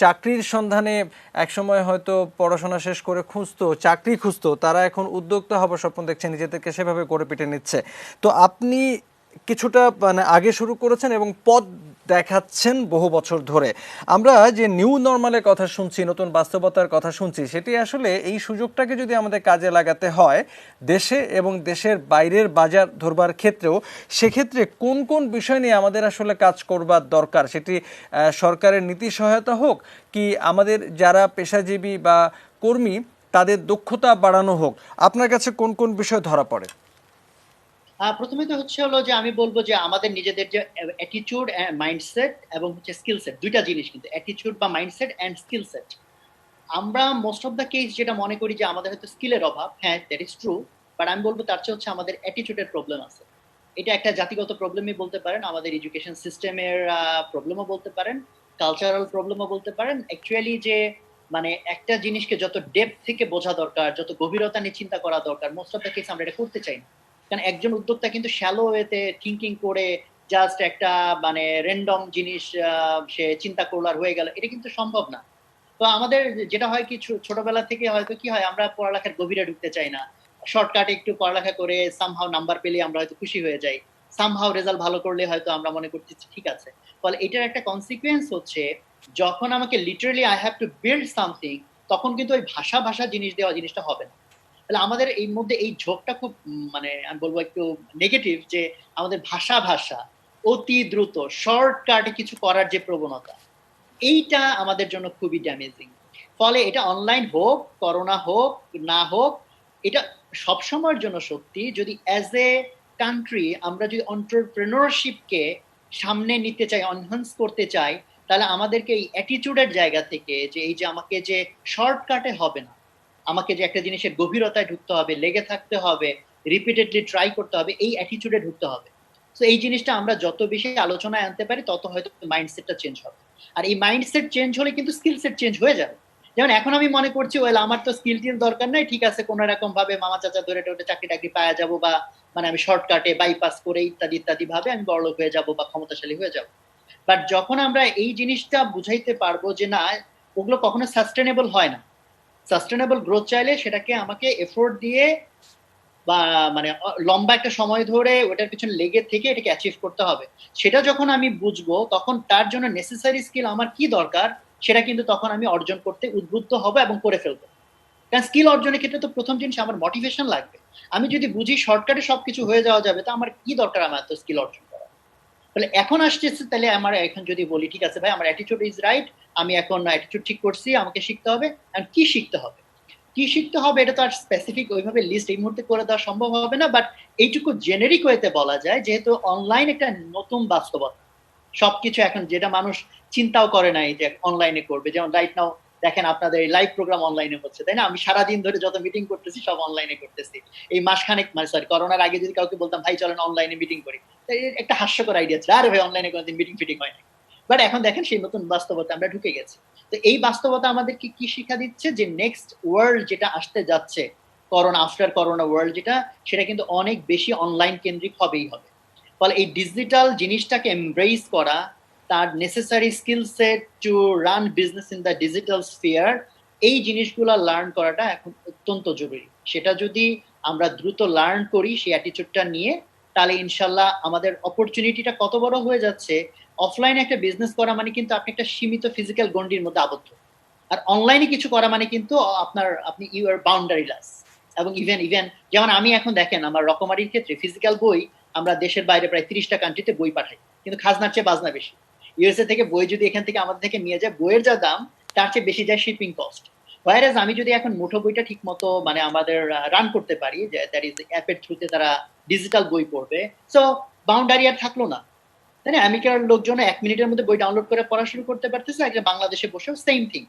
চাকরির সন্ধানে একসময় হয়তো পড়াশোনা শেষ করে চাকরি খুঁজতো, তারা এখন উদ্যোক্তা হবার স্বপ্ন দেখছে, নিজেদেরকে সেভাবে করে পিটে নিচ্ছে। তো আপনি কিছুটা মানে আগে শুরু করেছেন এবং পথ দেখাচ্ছেন বহু বছর ধরে। আমরা যে নিউ নর্মালের কথা শুনছি, নতুন বাস্তবতার কথা শুনছি, সেটি আসলে এই সুযোগটাকে যদি আমাদের কাজে লাগাতে হয় দেশে এবং দেশের বাইরের বাজার ধরবার ক্ষেত্রেও, সেক্ষেত্রে কোন কোন বিষয় নিয়ে আমাদের আসলে কাজ করবার দরকার, সেটি সরকারের নীতি সহায়তা হোক কি আমাদের যারা পেশাজীবী বা কর্মী তাদের দক্ষতা বাড়ানো হোক, আপনার কাছে কোন কোন বিষয় ধরা পড়ে? প্রথমে তো হলো যে আমি বলবো যে আমাদের নিজেদের যে অ্যাটিটিউড মাইন্ডসেট এবং হচ্ছে স্কিল সেট, দুইটা জিনিস কিন্তু, অ্যাটিটিউড বা মাইন্ডসেট এন্ড স্কিল সেট। আমরা মোস্ট অফ দ্য কেস যেটা মনে করি যে আমাদের হয়তো স্কিলের অভাব, হ্যাঁ দ্যাট ইজ ট্রু, বাট আমি বলবো তার চেয়ে হচ্ছে আমাদের অ্যাটিটিউডের প্রবলেম আছে। এটা একটা জাতিগত প্রবলেমই বলতে পারেন, আমাদের এডুকেশন সিস্টেমের প্রবলেমও বলতে পারেন, কালচারাল প্রবলেমও বলতে পারেন। অ্যাকচুয়ালি যে মানে একটা জিনিসকে যত ডেপথ থেকে বোঝা দরকার, যত গভীরতা নিয়ে চিন্তা করা দরকার, মোস্ট অফ দ্য কেস আমরা এটা করতে চাই না। কারণ একজন উদ্যোক্তা কিন্তু শ্যালো ওয়েতে থিঙ্কিং করে জাস্ট একটা মানে র্যান্ডম জিনিস সে চিন্তা করলো আর হয়ে গেল, এটা কিন্তু সম্ভব না। তো আমাদের যেটা হয় কি, ছোটবেলা থেকে হয়তো কি হয়, আমরা পড়ালেখার গভীরে ঢুকতে চাই না, শর্টকাটে একটু পড়ালেখা করে সামহাও নাম্বার পেলে আমরা হয়তো খুশি হয়ে যাই, সামহাও রেজাল্ট ভালো করলে হয়তো আমরা মনে করছি ঠিক আছে। ফলে এটার একটা কনসিকুয়েন্স হচ্ছে যখন আমাকে literally I have to build something, তখন কিন্তু ওই ভাষা ভাষা জিনিস দেওয়া জিনিসটা হবে না। তাহলে আমাদের এই মধ্যে এই ঝোঁকটা খুব মানে আমি বলবো একটু নেগেটিভ, যে আমাদের ভাষা ভাষা অতি দ্রুত শর্টকাটে কিছু করার যে প্রবণতা, এইটা আমাদের জন্য খুবই ড্যামেজিং। ফলে এটা অনলাইন হোক, করোনা হোক না হোক, এটা সবসময়ের জন্য সত্যি, যদি অ্যাজ এ কান্ট্রি আমরা যদি এন্টারপ্রেনারশিপকে সামনে নিতে চাই, এনহান্স করতে চাই, তাহলে আমাদেরকে এই অ্যাটিটিউডের জায়গা থেকে, যে এই যে আমাকে যে শর্টকাটে হবে না, আমাকে যে একটা জিনিসের গভীরতায় ঢুকতে হবে, লেগে থাকতে হবে, রিপিটেডলি ট্রাই করতে হবে, এই অ্যাটিটিউডে ঢুকতে হবে। তো এই জিনিসটা আমরা যত বেশি আলোচনায় আনতে পারি তত হয়তো মাইন্ডসেটটা চেঞ্জ হবে। আর এই মাইন্ডসেট চেঞ্জ হলে কিন্তু স্কিল সেট চেঞ্জ হয়ে যাবে। যেমন এখন আমি মনে করছি ওয়েল আমার তো স্কিল টিল দরকার নাই, ঠিক আছে কোনো রকম ভাবে মামা চাচা ধরে টোটে চাকরি টাকরি পাওয়া যাবো, বা মানে আমি শর্টকাটে বাইপাস করে ইত্যাদি ইত্যাদি ভাবে আমি বড়লোক হয়ে যাব বা ক্ষমতাশালী হয়ে যাব। বাট যখন আমরা এই জিনিসটা বুঝাইতে পারবো যে না, ওগুলো কখনো সাস্টেনেবল হয় না। সাস্টেনেবল গ্রোথ চাইলে সেটাকে আমাকে এফোর্ট দিয়ে বা মানে লম্বা একটা সময় ধরে ওটার পিছনে লেগে থেকে এটাকে অ্যাচিভ করতে হবে। সেটা যখন আমি বুঝবো তখন তার জন্য নেসেসারি স্কিল আমার কি দরকার সেটা কিন্তু তখন আমি অর্জন করতে উদ্বুদ্ধ হব এবং করে ফেলবো। কারণ স্কিল অর্জনের ক্ষেত্রে তো প্রথম জিনিস আমার মোটিভেশন লাগবে। আমি যদি বুঝি শর্টকাটে সবকিছু হয়ে যাওয়া যাবে, তো আমার কি দরকার আমার এত স্কিল অর্জন করা। তাহলে এখন আসতেছে, তাহলে আমার এখন যদি বলি ঠিক আছে ভাই আমার অ্যাটিটিউড ইজ রাইট, আমি এখন অ্যাটিটিউড ঠিক করছি, আমাকে শিখতে হবে। আর কি শিখতে হবে, কি শিখতে হবে এটা তো আর স্পেসিফিক ওইভাবে লিস্ট এই মুহূর্তে করে দেওয়া সম্ভব হবে না, বাট এইটুকু জেনেরিক ওয়েতে বলা যায় যেহেতু অনলাইন একটা নতুন বাস্তবতা। সবকিছু এখন যেটা মানুষ চিন্তাও করে নাই যে অনলাইনে করবে, যেমন রাইট নাও দেখেন আপনাদের লাইভ প্রোগ্রাম অনলাইনে হচ্ছে, তাই না? আমি সারাদিন ধরে যত মিটিং করতেছি সব অনলাইনে করতেছি। এই মাসখানেক মানে সরি করোনার আগে যদি কাউকে বলতাম ভাই চলেন অনলাইনে মিটিং করি, একটা হাস্যকর আইডিয়া ছিল, আরে ভাই অনলাইনে কোনোদিন মিটিং ফিটিং হয় না। বাট এখন দেখেন সেই নতুন বাস্তবতা আমরা ঢুকে গেছি। তো এই বাস্তবতা আমাদেরকে কি শিক্ষা দিচ্ছে যে নেক্সট ওয়ার্ল্ড যেটা আসতে যাচ্ছে, করোনা আফটার করোনা ওয়ার্ল্ড যেটা, সেটা কিন্তু অনেক বেশি অনলাইন কেন্দ্রিক হবেই হবে। ফলে এই ডিজিটাল জিনিসটাকে এমব্রেস করা, তার necessary skill set to run business in the digital sphere, এই জিনিসগুলো লার্ন করাটা এখন অত্যন্ত জরুরি। সেটা যদি আমরা দ্রুত লার্ন করি সেই অ্যাটিটিউডটা নিয়ে, তাহলে ইনশাল্লাহ আমাদের অপরচুনিটিটা কত বড় হয়ে যাচ্ছে। অফলাইনে একটা বিজনেস করা মানে কিন্তু আপনি একটা সীমিত ফিজিক্যাল গন্ডির মধ্যে আবদ্ধ, আর অনলাইনে কিছু করা মানে কিন্তু আপনি ইউ আর বাউন্ডারিলেস। এবং ইভেন ইভেন যেমন আমি এখন দেখেন আমার রকমারির ক্ষেত্রে ফিজিক্যাল বই আমরা দেশের বাইরে প্রায় 30টা কান্ট্রিতে বই পাঠাই, কিন্তু খাজনার চেয়ে বাজনা বেশি। ইউএসএ থেকে বই যদি এখান থেকে আমাদের থেকে নিয়ে যায়, বইয়ের যা দাম তার চেয়ে বেশি যায় শিপিং কস্ট। হোয়ারেজ আমি যদি এখন মুঠো বইটা ঠিক মতো মানে আমাদের রান করতে পারি, যে দ্যাট ইজ অ্যাপের থ্রুতে তারা ডিজিটাল বই পড়বে, সো বাউন্ডারি আর থাকলো না, তাই না? আমেরিকার লোকজন 1 মিনিটের মধ্যে বই ডাউনলোড করে পড়া শুরু করতে পারতেছে, একটা বাংলাদেশে বসেও সেম থিং।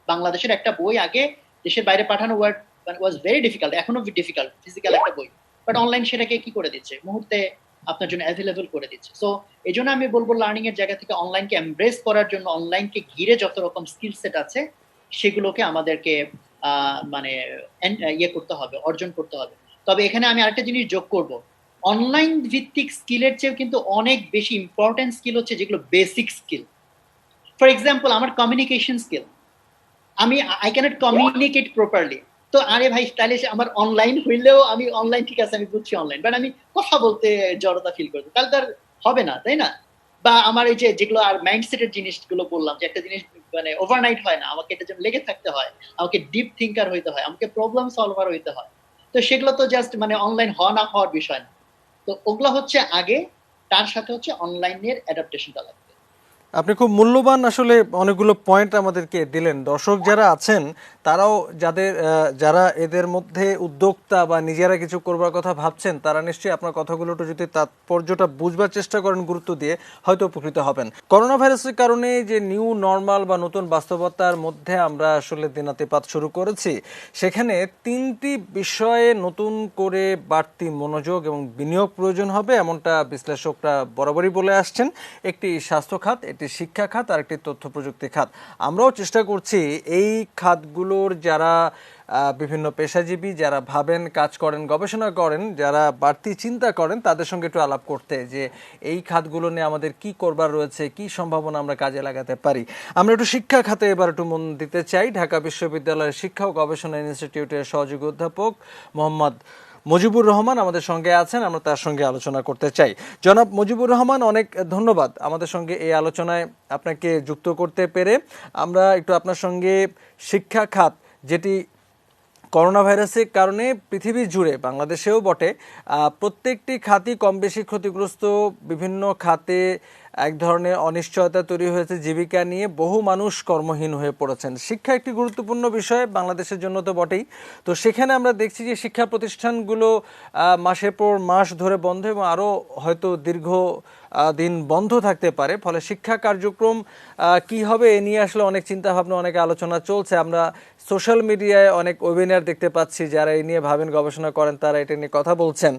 বাংলাদেশের একটা বই আগে দেশের বাইরে পাঠানো ওয়াজ ভেরি ডিফিকাল্ট, এখনো ডিফিকাল্ট ফিজিক্যাল একটা বই, বাট অনলাইন সেটাকে কি করে দিচ্ছে, মুহূর্তে আপনার জন্য অ্যাভেলেবল করে দিচ্ছে। সো এই জন্য আমি বলবো লার্নিং এর জায়গা থেকে অনলাইনকে এমব্রেস করার জন্য অনলাইনকে ঘিরে যত রকম স্কিল সেট আছে সেগুলোকে আমাদেরকে মানে ইয়ে করতে হবে, অর্জন করতে হবে। তবে এখানে আমি আরেকটা জিনিস যোগ করব, অনলাইন ভিত্তিক স্কিলের চেয়েও কিন্তু অনেক বেশি ইম্পর্টেন্ট স্কিল হচ্ছে যেগুলো বেসিক স্কিল। ফর এক্সাম্পল আমার কমিউনিকেশন স্কিল, আমি আই ক্যানট কমিউনিকেট প্রপারলি, তো আরে ভাই তাহলে আমার অনলাইন হইলেও আমি অনলাইন ঠিক আছে আমি বুঝছি অনলাইন, বাট আমি কথা বলতে জড়তা ফিল করবো, তাহলে তার হবে না, তাই না? বা আমার এই যে যেগুলো আর মাইন্ডসেটের জিনিসগুলো বললাম, যে একটা জিনিস মানে ওভারনাইট হয় না, আমাকে এটা যেন লেগে থাকতে হয়, আমাকে ডিপ থিঙ্কার হইতে হয়, আমাকে প্রবলেম সলভার হইতে হয়। তো সেগুলো তো জাস্ট মানে অনলাইন হওয়া না হওয়ার বিষয় না। তো ওগুলো হচ্ছে আগে, তার সাথে হচ্ছে অনলাইনের অ্যাডাপ্টেশনটা লাগবে। আপনি খুব মূল্যবান আসলে অনেকগুলো পয়েন্ট আমাদেরকে দিলেন। দর্শক যারা আছেন তারাও যারা এদের মধ্যে উদ্যোক্তা বা নিজেরা কিছু করবার কথা ভাবছেন, তারা নিশ্চয়ই আপনার কথাগুলোটা যদি তাৎপর্যটা বুঝবার চেষ্টা করেন গুরুত্ব দিয়ে, হয়তো উপকৃত হবেন। করোনা ভাইরাসের কারণে যে নিউ নর্মাল বা নতুন বাস্তবতার মধ্যে আমরা আসলে দিনাতিপাত শুরু করেছি, সেখানে 3টি বিষয়ে নতুন করে বাড়তি মনোযোগ এবং বিনিয়োগ প্রয়োজন হবে, এমনটা বিশ্লেষকরা বরাবরই বলে আসছেন। একটি স্বাস্থ্য খাত, একটি শিক্ষা খাত, আর একটি তথ্য প্রযুক্তি খাত। আমরাও চেষ্টা করছি এই খাতগুলোর যারা বিভিন্ন পেশাজীবী, যারা ভাবেন, কাজ করেন, গবেষণা করেন, যারা বাড়তি চিন্তা করেন, তাদের সঙ্গে একটু আলাপ করতে, যে এই খাতগুলো নিয়ে আমাদের কি করবার রয়েছে, কি সম্ভাবনা আমরা কাজে লাগাতে পারি। আমরা একটু শিক্ষা খাতে এবার একটু মন দিতে চাই। ঢাকা বিশ্ববিদ্যালয়ের শিক্ষা ও গবেষণা ইনস্টিটিউটের সহযোগী অধ্যাপক মোহাম্মদ মুজিবুর রহমান আমাদের সঙ্গে আছেন, আমরা তার সঙ্গে আলোচনা করতে চাই। জনাব মুজিবুর রহমান, অনেক ধন্যবাদ আমাদের সঙ্গে এই আলোচনায় আপনাকে যুক্ত করতে পেরে। আমরা একটু আপনার সঙ্গে শিক্ষা খাত, যেটি করোনা ভাইরাসের কারণে পৃথিবী জুড়ে, বাংলাদেশেও বটে, প্রত্যেকটি খাতই কম বেশি ক্ষতিগ্রস্ত, বিভিন্ন খাতে এক ধরনের অনিশ্চয়তা তৈরি হয়েছে, জীবিকা নিয়ে বহু মানুষ কর্মহীন হয়ে পড়েছেন। শিক্ষা একটি গুরুত্বপূর্ণ বিষয় বাংলাদেশের জন্য তো বটেই। তো সেখানে আমরা দেখছি যে শিক্ষা প্রতিষ্ঠানগুলো মাসের পর মাস ধরে বন্ধ এবং আরও হয়তো দীর্ঘ দিন বন্ধ থাকতে পারে। ফলে শিক্ষা কার্যক্রম কি হবে এ নিয়ে আসলে অনেক চিন্তা ভাবনা, অনেক আলোচনা চলছে। আমরা সোশ্যাল মিডিয়ায় অনেক ওয়েবিনার দেখতে পাচ্ছি, যারা এই নিয়ে ভাবেন, গবেষণা করেন, তারা এটা নিয়ে কথা বলছেন।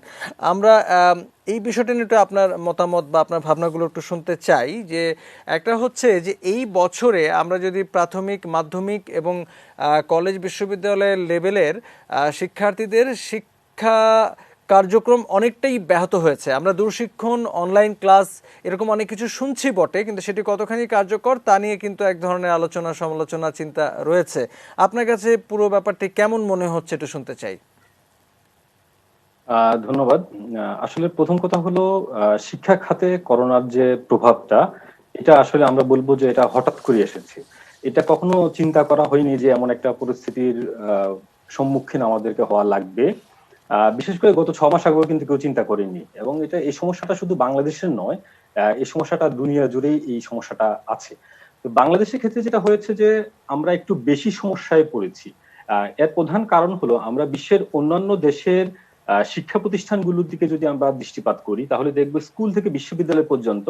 আমরা এই বিষয়টা নিয়ে একটু আপনার মতামত বা আপনার ভাবনাগুলো একটু শুনতে চাই। যে একটা হচ্ছে যে এই বছরে আমরা যদি প্রাথমিক, মাধ্যমিক এবং কলেজ বিশ্ববিদ্যালয়ের লেভেলের শিক্ষার্থীদের শিক্ষা কার্যক্রম অনেকটাই ব্যাহত হয়েছে। আমরা দূরশিক্ষণ, অনলাইন ক্লাস এরকম অনেক কিছু শুনছি বটে, কিন্তু সেটি কতখানি কার্যকর তা নিয়ে কিন্তু এক ধরনের আলোচনা, সমালোচনা, চিন্তা রয়েছে। আপনার কাছে পুরো ব্যাপারটি কেমন মনে হচ্ছে একটু শুনতে চাই। ধন্যবাদ। আসলে প্রথম কথা হলো, শিক্ষা খাতে করোনার যে প্রভাবটা, এটা আসলে আমরা বলবো যে এটা হঠাৎ করে এসেছে। এটা কখনো চিন্তা করা হয়নি যে এমন একটা পরিস্থিতির সম্মুখীন আমাদেরকে হওয়া লাগবে। বিশেষ করে গত 6 মাস আগেও কিন্তু কেউ চিন্তা করেনি, এবং এই সমস্যাটা শুধু বাংলাদেশের নয়, এই সমস্যাটা দুনিয়া জুড়েই এই সমস্যাটা আছে। তো বাংলাদেশের ক্ষেত্রে যেটা হয়েছে যে আমরা একটু বেশি সমস্যায় পড়েছি। এর প্রধান কারণ হলো, আমরা বিশ্বের অন্যান্য দেশের শিক্ষা প্রতিষ্ঠানগুলোর দিকে যদি আমরা দৃষ্টিপাত করি, তাহলে দেখবো স্কুল থেকে বিশ্ববিদ্যালয় পর্যন্ত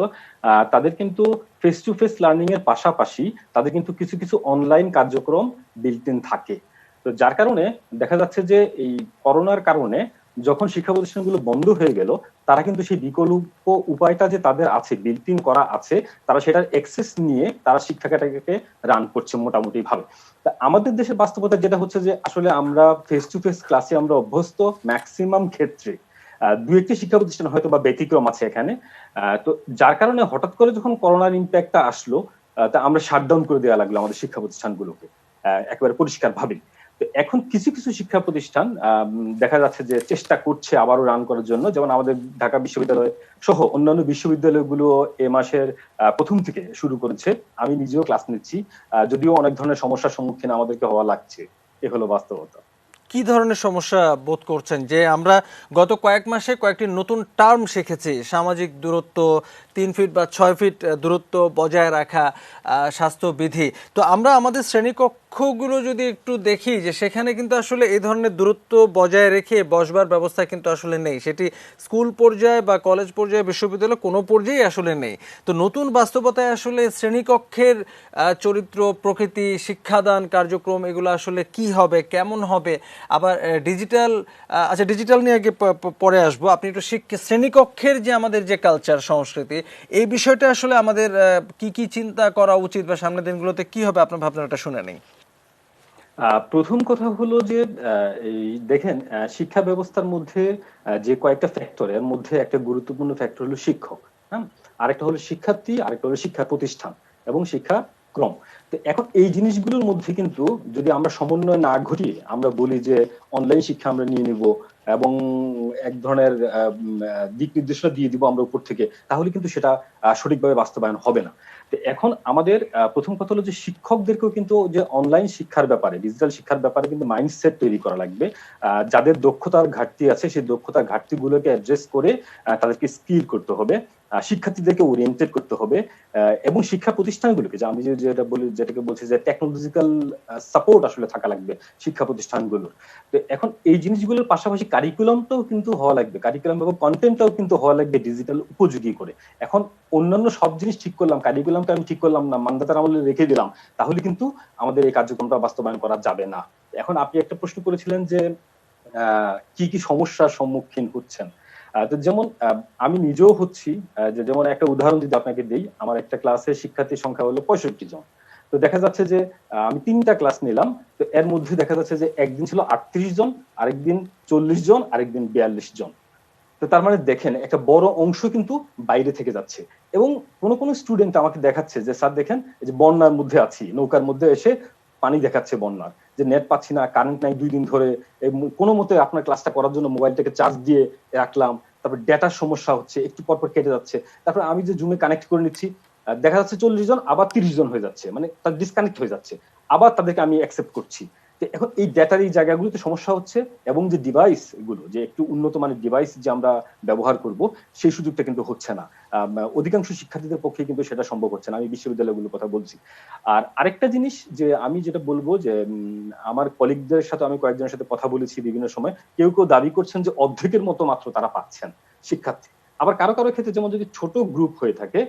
তাদের কিন্তু ফেস টু ফেস লার্নিং এর পাশাপাশি তাদের কিন্তু কিছু কিছু অনলাইন কার্যক্রম বিল্ট ইন থাকে। তো যার কারণে দেখা যাচ্ছে যে এই করোনার কারণে যখন শিক্ষা প্রতিষ্ঠানগুলো বন্ধ হয়ে গেল, তারা কিন্তু সেই বিকল্প উপায়টা যে তাদের আছে, বিল্ট ইন করা আছে, তারা সেটার অ্যাক্সেস নিয়ে তারা শিক্ষাটাকে রান করছে মোটামুটি ভালো। তা আমাদের দেশের বাস্তবতা যেটা হচ্ছে যে আসলে আমরা ফেস টু ফেস ক্লাসে আমরা অভ্যস্ত ম্যাক্সিমাম ক্ষেত্রে। দু একটি শিক্ষা প্রতিষ্ঠান হয়তো বা ব্যতিক্রম আছে এখানে। তো যার কারণে হঠাৎ করে যখন করোনার ইম্প্যাক্টটা আসলো, তা আমরা শাটডাউন করে দেওয়া লাগলো আমাদের শিক্ষা প্রতিষ্ঠানগুলোকে একেবারে পরিষ্কার ভাবে। তো এখন কিছু কিছু শিক্ষা প্রতিষ্ঠান দেখা যাচ্ছে যে চেষ্টা করছে আবারও রান করার জন্য, যেমন আমাদের ঢাকা বিশ্ববিদ্যালয় সহ অন্যান্য বিশ্ববিদ্যালয়গুলো এ মাসের প্রথম থেকে শুরু করেছে। আমি নিজেও ক্লাস নিচ্ছি, যদিও অনেক ধরনের সমস্যার সম্মুখীন আমাদেরকে হওয়া লাগছে। এ হলো বাস্তবতা। কি ধরনের সমস্যা বোধ করছেন? যে আমরা গত কয়েক মাসে কয়েকটি নতুন টার্ম শিখেছি, সামাজিক দূরত্ব, 3 ফিট বা 6 ফিট দূরত্ব বজায় রাখা, স্বাস্থ্যবিধি। তো আমরা আমাদের শ্রেণীকক্ষগুলো যদি একটু দেখি, যে সেখানে কিন্তু আসলে এই ধরনের দূরত্ব বজায় রেখে বসবার ব্যবস্থা কিন্তু আসলে নেই। সেটি স্কুল পর্যায়ে বা কলেজ পর্যায়ে, বিশ্ববিদ্যালয় কোনো পর্যায়ে আসলে নেই। তো নতুন বাস্তবতায় আসলে শ্রেণীকক্ষের চরিত্র, প্রকৃতি, শিক্ষাদান কার্যক্রম এগুলো আসলে কি হবে, কেমন হবে? আবার ডিজিটাল, আচ্ছা ডিজিটাল নিয়ে আগে পরে আসবো। আপনি একটু শ্রেণীকক্ষের যে আমাদের যে কালচার, সংস্কৃতি, এই বিষয়টা আসলে আমাদের কি কি চিন্তা করা উচিত বা সামনের দিনগুলোতে কি হবে, আপনার ভাবনাটা শুনে নেই। প্রথম কথা হলো যে এই দেখেন, শিক্ষা ব্যবস্থার মধ্যে যে কয়েকটা ফ্যাক্টর, এর মধ্যে একটা গুরুত্বপূর্ণ ফ্যাক্টর হলো শিক্ষক, হ্যাঁ, আরেকটা হলো শিক্ষার্থী, আরেকটা হলো শিক্ষা প্রতিষ্ঠান এবং শিক্ষা ক্রম। তো এখন এই জিনিসগুলোর মধ্যে কিন্তু যদি আমরা সমন্বয় না ঘটিয়ে আমরা বলি যে অনলাইন শিক্ষা আমরা নিয়ে নিব এবং এক ধরনের দিক নির্দেশনা দিয়ে দিব আমরা উপর থেকে, তাহলে কিন্তু সেটা সঠিকভাবে বাস্তবায়ন হবে না। তো এখন আমাদের প্রথম কথা হলো যে শিক্ষকদেরকেও কিন্তু যে অনলাইন শিক্ষার ব্যাপারে, ডিজিটাল শিক্ষার ব্যাপারে কিন্তু মাইন্ডসেট তৈরি করা লাগবে। যাদের দক্ষতার ঘাটতি আছে সেই দক্ষতার ঘাটতিগুলোকে অ্যাড্রেস করে তাদেরকে স্কিল করতে হবে, শিক্ষার্থীদেরকে ওরিয়েন্টেড করতে হবে, এবং শিক্ষা প্রতিষ্ঠানগুলোকে, যে আমি যেটাকে বলছি যে টেকনোলজিক্যাল সাপোর্ট আসলে থাকা লাগবে শিক্ষা প্রতিষ্ঠানগুলোর। তো এখন এই জিনিসগুলোর পাশাপাশি কারিকুলামটাও কিন্তু হওয়া লাগবে, কারিকুলাম এবং কন্টেন্টটাও কিন্তু হওয়া লাগবে ডিজিটাল উপযোগী করে। এখন অন্যান্য সব জিনিস ঠিক করলাম, কারিকুলামটা আমি ঠিক করলাম না, মান্দাতার আমলে রেখে দিলাম, তাহলে কিন্তু আমাদের এই কার্যক্রমটা বাস্তবায়ন করা যাবে না। এখন আপনি একটা প্রশ্ন করেছিলেন যে কি কি সমস্যার সম্মুখীন হচ্ছেন। তো যেমন আমি নিজেও হচ্ছি, যে যেমন একটা উদাহরণ যদি আপনাকে দিই, আমার একটা ক্লাসে শিক্ষার্থীর সংখ্যা হলো 65 জন। তো দেখা যাচ্ছে যে আমি 3টা ক্লাস নিলাম, তো এর মধ্যে দেখা যাচ্ছে যে একদিন ছিল 38 জন, আরেকদিন 40 জন, আরেকদিন 42 জন। তো তার মানে দেখেন একটা বড় অংশ কিন্তু বাইরে থেকে যাচ্ছে। এবং কোন স্টুডেন্ট আমাকে দেখাচ্ছে যে স্যার দেখেন, এই যে বন্যার মধ্যে আছি, নৌকার মধ্যে এসে পানি দেখাচ্ছে বন্যার, যে নেট পাচ্ছি না, কারেন্ট নাই 2 দিন ধরে, কোনো মতে আপনার ক্লাসটা করার জন্য মোবাইলটাকে চার্জ দিয়ে রাখলাম, তারপর ডেটার সমস্যা হচ্ছে, একটু পর পর কেটে যাচ্ছে, তারপর আমি যে জুমে কানেক্ট করে নিচ্ছি, দেখা যাচ্ছে 40 জন আবার 30 জন হয়ে যাচ্ছে, মানে তার ডিসকানেক্ট হয়ে যাচ্ছে, আবার তাদেরকে আমি অ্যাকসেপ্ট করছি। তো এখন এই ডেটার এই জায়গাগুলোতে সমস্যা হচ্ছে, এবং যে ডিভাইস গুলো, যে একটু উন্নত মানের ডিভাইস যে আমরা ব্যবহার করব, সেই সুযোগটা কিন্তু হচ্ছে না। অধিকাংশ শিক্ষার্থীদের পক্ষে কিন্তু সেটা সম্ভব হচ্ছে না, আমি বিশ্ববিদ্যালয়গুলোর কথা বলছি। আর আরেকটা জিনিস যে আমি যেটা বলবো, যে আমার কলিগদের সাথে আমি কয়েকজনের সাথে কথা বলেছি বিভিন্ন সময়, কেউ কেউ দাবি করছেন যে অর্ধেকের মতো মাত্র তারা পাচ্ছেন শিক্ষার্থী। আবার কারো কারো ক্ষেত্রে, যেমন যদি ছোট গ্রুপ হয়ে থাকে,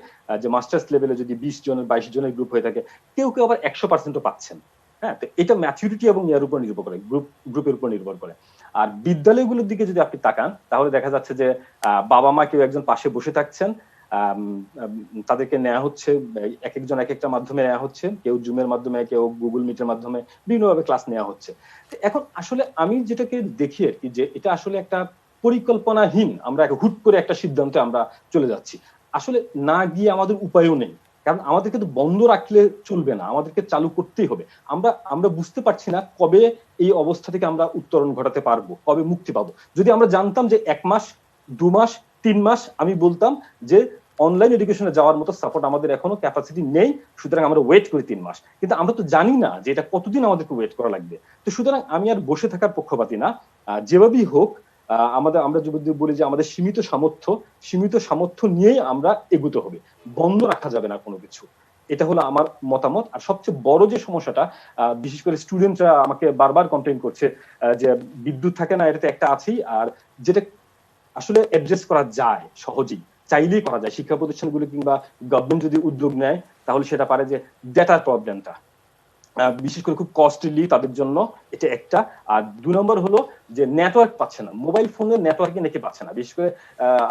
যে মাস্টার্স লেভেলে যদি 20 জনের 22 জনের গ্রুপ হয়ে থাকে, কেউ কেউ আবার 100%ও পাচ্ছেন। হ্যাঁ, তো এটা ম্যাচুরিটি এবং ইয়ার উপর নির্ভর করে, গ্রুপের উপর নির্ভর করে। আর বিদ্যালয়গুলোর দিকে যদি আপনি তাকান, তাহলে দেখা যাচ্ছে যে বাবা মা কেউ একজন পাশে বসে থাকছেন, তাদেরকে নেওয়া হচ্ছে, এক একজন এক একটা মাধ্যমে নেওয়া হচ্ছে, কেউ জুমের মাধ্যমে, কেউ গুগল মিটের মাধ্যমে বিভিন্নভাবে ক্লাস নেওয়া হচ্ছে। এখন আসলে আমি যেটাকে দেখি আর কি, যে এটা আসলে একটা পরিকল্পনাহীন, আমরা হুট করে একটা সিদ্ধান্তে আমরা চলে যাচ্ছি। আসলে না গিয়ে আমাদের উপায়ও নেই, কারণ আমাদেরকে তো বন্ধ রাখলে চলবে না, আমাদেরকে চালু করতেই হবে। আমরা বুঝতে পারছি না কবে এই অবস্থা থেকে আমরা উত্তরণ ঘটাতে পারবো, কবে মুক্তি পাবো। যদি আমরা জানতাম যে 1 মাস, 2 মাস, 3 মাস, আমি বলতাম যে অনলাইন এডুকেশনে যাওয়ার মতো সাপোর্ট আমাদের এখনো ক্যাপাসিটি নেই, সুতরাং আমরা ওয়েট করি 3 মাস। কিন্তু আমরা তো জানি না যে এটা কতদিন আমাদেরকে ওয়েট করা লাগবে। তো সুতরাং আমি আর বসে থাকার পক্ষপাতী না। যেভাবেই হোক, আমরা যদি বলি যে আমাদের সীমিত সামর্থ্য নিয়েই আমরা এগোতে হবে, বন্ধ রাখা যাবে না কোনো কিছু। এটা হলো আমার মতামত। আর সবচেয়ে বড় যে সমস্যাটা, বিশেষ করে স্টুডেন্টরা আমাকে বারবার কমপ্লেইন করছে, যে বিদ্যুৎ থাকে না, এটাতে একটা আছেই। আর যেটা আসলে অ্যাড্রেস করা যায় সহজেই, চাইলেই করা যায়, শিক্ষা প্রতিষ্ঠানগুলো কিংবা গভর্নমেন্ট যদি উদ্যোগ নেয়, তাহলে সেটা পারে। যে ডেটার প্রবলেমটা বিশেষ করে খুব কস্টলি তাদের জন্য, এটা একটা। আর 2 নম্বর হলো যে নেটওয়ার্ক পাচ্ছে না, মোবাইল ফোনের নেটওয়ার্কিং নাকি পাচ্ছে না। বিশেষ করে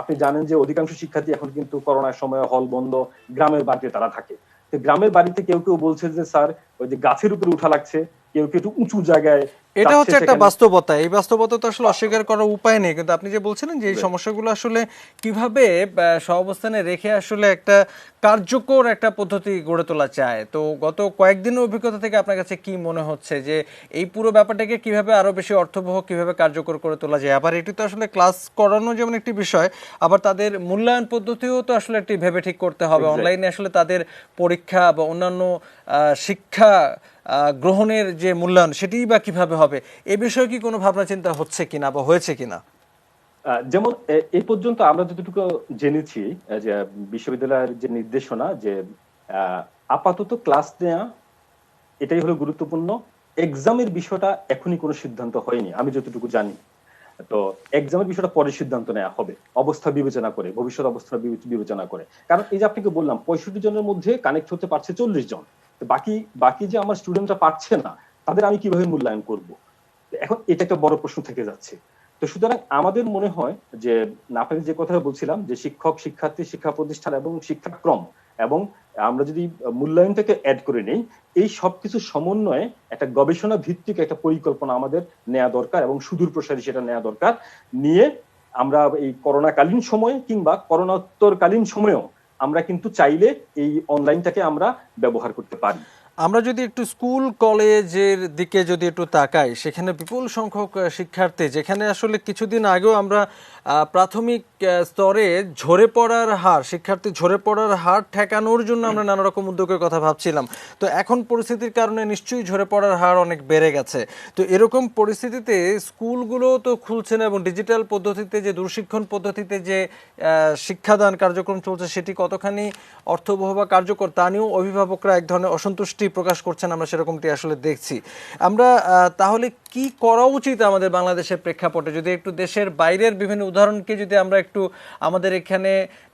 আপনি জানেন যে অধিকাংশ শিক্ষার্থী এখন কিন্তু করোনার সময় হল বন্ধ, গ্রামের বাড়িতে তারা থাকে। তো গ্রামের বাড়িতে কেউ কেউ বলছে যে স্যার, ওই যে গাছের উপরে উঠা লাগছে, কেউ কেউ একটু উঁচু জায়গায়। এটা হচ্ছে একটা বাস্তবতা, এই বাস্তবতা তো আসলে অস্বীকার করার উপায় নেই। কিন্তু আপনি যে বলছিলেন যে এই সমস্যাগুলো আসলে কিভাবে সহাবস্থানে রেখে আসলে একটা কার্যকর একটা পদ্ধতি গড়ে তোলা চায়, তো গত কয়েকদিনের অভিজ্ঞতা থেকে আপনার কাছে কি মনে হচ্ছে যে এই পুরো ব্যাপারটাকে কিভাবে আরো বেশি অর্থবহ, কিভাবে কার্যকর করে তোলা যায়? আবার এটি তো আসলে ক্লাস করানো যেমন একটি বিষয়, আবার তাদের মূল্যায়ন পদ্ধতিও তো আসলে একটি ভেবে ঠিক করতে হবে। অনলাইনে আসলে তাদের পরীক্ষা বা অন্যান্য শিক্ষা গ্রহণের যে মূল্যায়ন, সেটিই বা কিভাবে হবে, এ বিষয়ে কি কোনো ভাবনা চিন্তা হচ্ছে কিনা বা হয়েছে কিনা? যেমন এই পর্যন্ত আমরা যতটুকু জেনেছি, যে বিশ্ববিদ্যালয়ের যে নির্দেশনা, যে আপাতত ক্লাস নেওয়া এটাই হলো গুরুত্বপূর্ণ। এক্সামের বিষয়টা এখনই কোনো সিদ্ধান্ত হয়নি আমি যতটুকু জানি। তো এক্সামের বিষয়টা পরে সিদ্ধান্ত নেওয়া হবে, অবস্থা বিবেচনা করে, ভবিষ্যৎ অবস্থা বিবেচনা করে। কারণ এই যে আপনাকে বললাম 65 জনের মধ্যে কানেক্ট হতে পারছে 40 জন, বাকি বাকি যে আমার স্টুডেন্টরা পারছে না, তাদের আমি কিভাবে মূল্যায়ন করব? এখন এটা একটা বড় প্রশ্ন থেকে যাচ্ছে। তো সুতরাং আমাদের মনে হয় যে, আপনাকে যে কথা বলছিলাম, যে শিক্ষক, শিক্ষার্থী, শিক্ষা প্রতিষ্ঠান এবং শিক্ষাক্রম, এবং আমরা যদি মূল্যায়নটাকে অ্যাড করে নেই, এই সবকিছু সমন্বয়ে একটা গবেষণা ভিত্তিক একটা পরিকল্পনা আমাদের নেওয়া দরকার, এবং সুদূর প্রসারী সেটা নেওয়া দরকার। নিয়ে আমরা এই করোনাকালীন সময়ে কিংবা করোনোত্তরকালীন সময়েও আমরা কিন্তু চাইলে এই অনলাইনটাকে আমরা ব্যবহার করতে পারি। আমরা যদি একটু স্কুল কলেজের দিকে যদি একটু তাকাই, সেখানে বিপুল সংখ্যক শিক্ষার্থী, যেখানে আসলে কিছুদিন আগেও আমরা প্রাথমিক স্তরে ঝরে পড়ার হার, শিক্ষার্থী ঝরে পড়ার হার ঠেকানোর জন্য আমরা নানা রকম উদ্যোগের কথা ভাবছিলাম। তো এখন পরিস্থিতির কারণে নিশ্চয়ই ঝরে পড়ার হার অনেক বেড়ে গেছে। তো এরকম পরিস্থিতিতে স্কুলগুলো তো খুলছে না, এবং ডিজিটাল পদ্ধতিতে যে দূরশিক্ষণ পদ্ধতিতে যে শিক্ষাদান কার্যক্রম চলছে, সেটি কতখানি অর্থবহ বা কার্যকর তা নিয়েও অভিভাবকরা এক ধরনের অসন্তুষ্টি প্রকাশ করছেন, আমরা সেরকমটি আসলে দেখছি। আমরা তাহলে কি করা উচিত আমাদের বাংলাদেশের প্রেক্ষাপটে, যদি একটু দেশের বাইরের বিভিন্ন উদাহরণকে যদি আমরা একটু আমাদের এখানে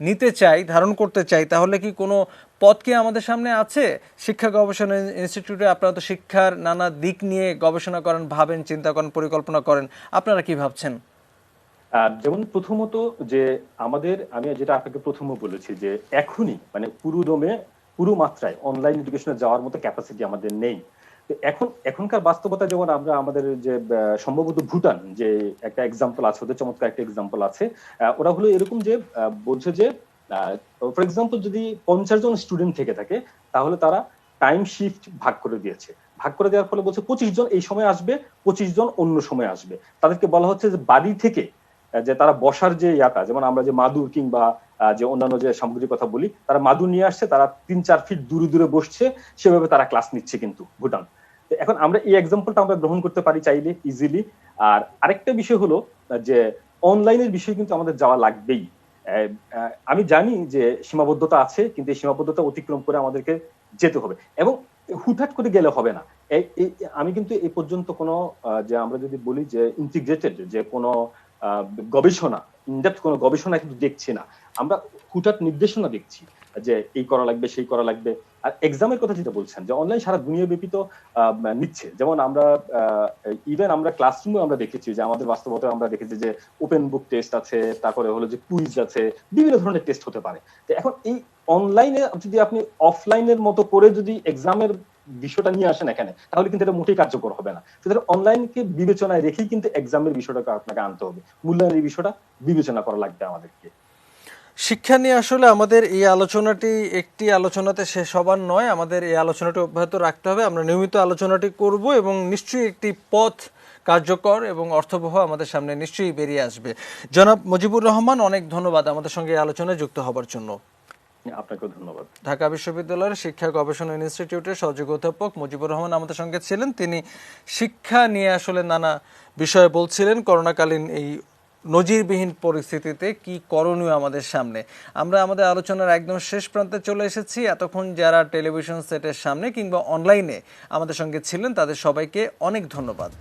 নিতে চাই, ধারণ করতে চাই, তাহলে কি কোনো পথ কি আমাদের সামনে আছে? শিক্ষা গবেষণা ইনস্টিটিউটে আপনারা তো শিক্ষার নানা দিক নিয়ে গবেষণা করেন, ভাবেন, চিন্তা করেন, পরিকল্পনা করেন, আপনারা কি ভাবছেন? যেমন প্রথমত যে আমি যেটা আপনাকে প্রথমে বলেছি, যে এখনই মানে পুরো মাত্রায় অনলাইন এডুকেশনে যাওয়ার মতো ক্যাপাসিটি আমাদের নেই। তো এখনকার বাস্তবতা, যেমন আমাদের যে সম্ভবত ভুটান, যে একটা এক্সাম্পল আছে, ওদের চমৎকার একটা এক্সাম্পল আছে। ওরা হলো এরকম যে বলছে যে, ফর এক্সাম্পল যদি 50 জন স্টুডেন্ট থেকে থাকে, তাহলে তারা টাইম শিফট ভাগ করে দিয়েছে। ভাগ করে দেওয়ার ফলে বলছে 25 জন এই সময় আসবে, 25 জন অন্য সময় আসবে। তাদেরকে বলা হচ্ছে যে বাড়ি থেকে যে তারা বসার যে ইয়াটা, যেমন আমরা যে মাদুর কিংবা যে অন্যান্য যে সামগ্রীর কথা বলি, তারা মাদুর নিয়ে আসছে, তারা 3-4 ফিট দূরে দূরে বসছে, সেভাবে তারা ক্লাস নিচ্ছে কিন্তু ভুটান। তো এখন আমরা এই এক্সাম্পলটা আমরা গ্রহণ করতে পারি চাইলে ইজিলি। আর আরেকটা বিষয় হলো যে অনলাইনের বিষয় কিন্তু আমাদের যাওয়া লাগবেই। আমি জানি যে সীমাবদ্ধতা আছে, কিন্তু এই সীমাবদ্ধতা অতিক্রম করে আমাদেরকে যেতে হবে, এবং হুটহাট করে গেলে হবে না। আমি কিন্তু এই পর্যন্ত কোনো যে আমরা যদি বলি যে ইন্টিগ্রেটেড যে কোনো গবেষণা, ইনডেপথ কোনো গবেষণা কিন্তু দেখছি না, আমরা হুটহাট নির্দেশনা দেখছি যে এই করা লাগবে সেই করা লাগবে। আর এক্সামের কথা যেটা বলছেন যে অনলাইন সারা দুনিয়া ব্যাপী তো নিচ্ছে, যেমন আমরা ইভেন আমরা ক্লাসরুমে আমরা দেখেছি যে আমাদের বাস্তবতায় আমরা দেখেছি যে ওপেন বুক টেস্ট আছে, তারপরে হলো যে কুইজ আছে, বিভিন্ন ধরনের টেস্ট হতে পারে। তো এখন এই অনলাইনে যদি আপনি অফলাইনের মতো করে যদি এক্সামের বিষয়টা নিয়ে আসেন এখানে, তাহলে কিন্তু এটা মোটেই কার্যকর হবে না। সুতরাং অনলাইনকে বিবেচনায় রেখেই কিন্তু এক্সামের বিষয়টাকে আপনাকে আনতে হবে, মূল্যায়নের বিষয়টা বিবেচনা করা লাগবে আমাদেরকে। শিক্ষা নিয়ে আসলে আমাদের এই আলোচনাটি একটি আলোচনাতে শেষ হবার নয়, আমাদের এই আলোচনাটি অব্যাহত রাখতে হবে। আমরা নিয়মিত আলোচনাটি করব এবং নিশ্চয়ই একটি পথ কার্যকর এবং অর্থবহ আমাদের সামনে নিশ্চয়ই বেরিয়ে আসবে। জনাব মুজিবুর রহমান, অনেক ধন্যবাদ আমাদের সঙ্গে এই আলোচনায় যুক্ত হবার জন্য। আপনাকেও ধন্যবাদ। ঢাকা বিশ্ববিদ্যালয়ের শিক্ষা গবেষণা ইনস্টিটিউটের সহযোগী অধ্যাপক মুজিবুর রহমান আমাদের সঙ্গে ছিলেন। তিনি শিক্ষা নিয়ে আসলে নানা বিষয়ে বলছিলেন, করোনাকালীন এই নজিরবিহীন পরিস্থিতিতে কি করণীয় আমাদের সামনে। আমরা আমাদের আলোচনার একদম শেষ প্রান্তে চলে এসেছি। এতক্ষণ যারা টেলিভিশন সেটের সামনে কিংবা অনলাইনে আমাদের সঙ্গে ছিলেন তাদের সবাইকে অনেক ধন্যবাদ।